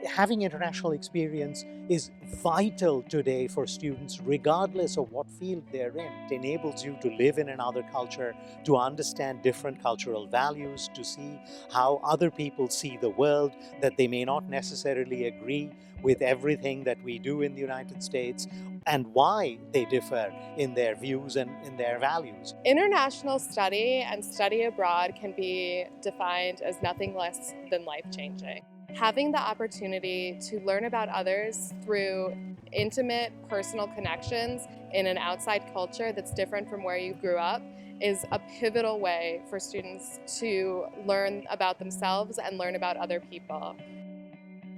having international experience is vital today for students, regardless of what field they're in. It enables you to live in another culture, to understand different cultural values, to see how other people see the world, that they may not necessarily agree with everything that we do in the United States, and why they differ in their views and in their values. International study and study abroad can be defined as nothing less than life-changing. Having the opportunity to learn about others through intimate personal connections in an outside culture that's different from where you grew up is a pivotal way for students to learn about themselves and learn about other people.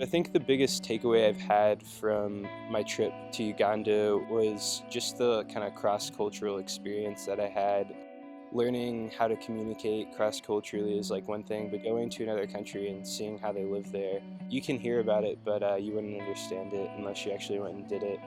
I think the biggest takeaway I've had from my trip to Uganda was just the kind of cross-cultural experience that I had. Learning how to communicate cross-culturally is like one thing, but going to another country and seeing how they live there, you can hear about it, but you wouldn't understand it unless you actually went and did it.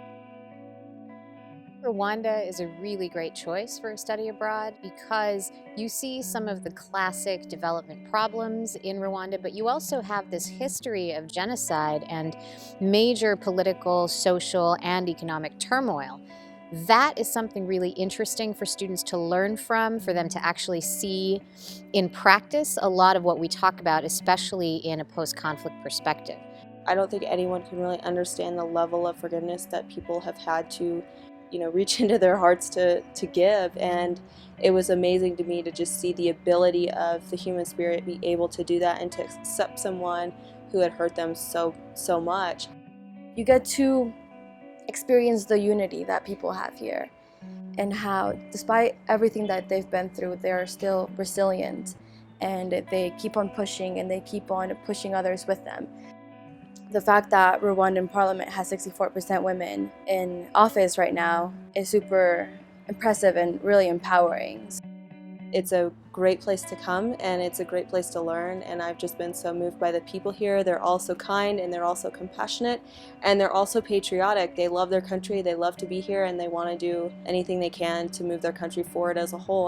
Rwanda is a really great choice for a study abroad because you see some of the classic development problems in Rwanda, but you also have this history of genocide and major political, social, and economic turmoil. That is something really interesting for students to learn from, for them to actually see in practice a lot of what we talk about, especially in a post-conflict perspective. I don't think anyone can really understand the level of forgiveness that people have had to, reach into their hearts to give. And it was amazing to me to just see the ability of the human spirit be able to do that and to accept someone who had hurt them so much. You get to experience the unity that people have here and how, despite everything that they've been through, they're still resilient and they keep on pushing and they keep on pushing others with them. The fact that Rwandan parliament has 64% women in office right now is super impressive and really empowering. It's a great place to come and it's a great place to learn, and I've just been so moved by the people here. They're all so kind and they're also compassionate and they're also patriotic. They love their country, they love to be here, and they want to do anything they can to move their country forward as a whole.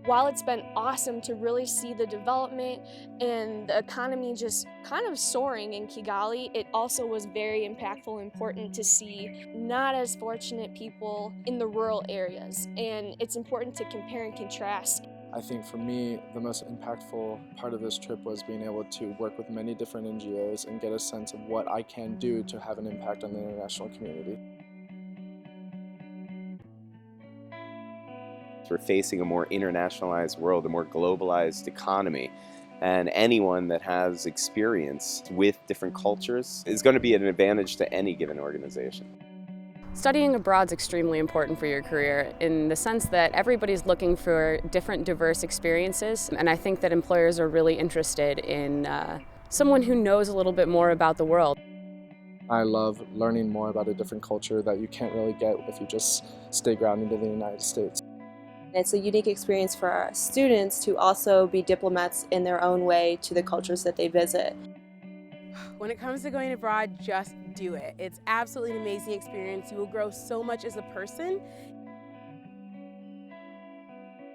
While it's been awesome to really see the development and the economy just kind of soaring in Kigali, it also was very impactful and important to see not as fortunate people in the rural areas. And it's important to compare and contrast. I think for me, the most impactful part of this trip was being able to work with many different NGOs and get a sense of what I can do to have an impact on the international community. We're facing a more internationalized world, a more globalized economy, and anyone that has experience with different cultures is going to be an advantage to any given organization. Studying abroad is extremely important for your career in the sense that everybody's looking for different diverse experiences, and I think that employers are really interested in someone who knows a little bit more about the world. I love learning more about a different culture that you can't really get if you just stay grounded in the United States. It's a unique experience for our students to also be diplomats in their own way to the cultures that they visit. When it comes to going abroad, just do it. It's absolutely an amazing experience. You will grow so much as a person.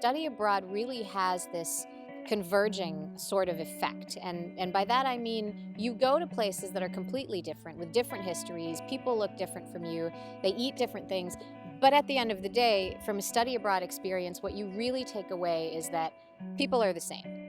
Study abroad really has this converging sort of effect. And by that I mean you go to places that are completely different, with different histories, people look different from you, they eat different things. But at the end of the day, from a study abroad experience, what you really take away is that people are the same.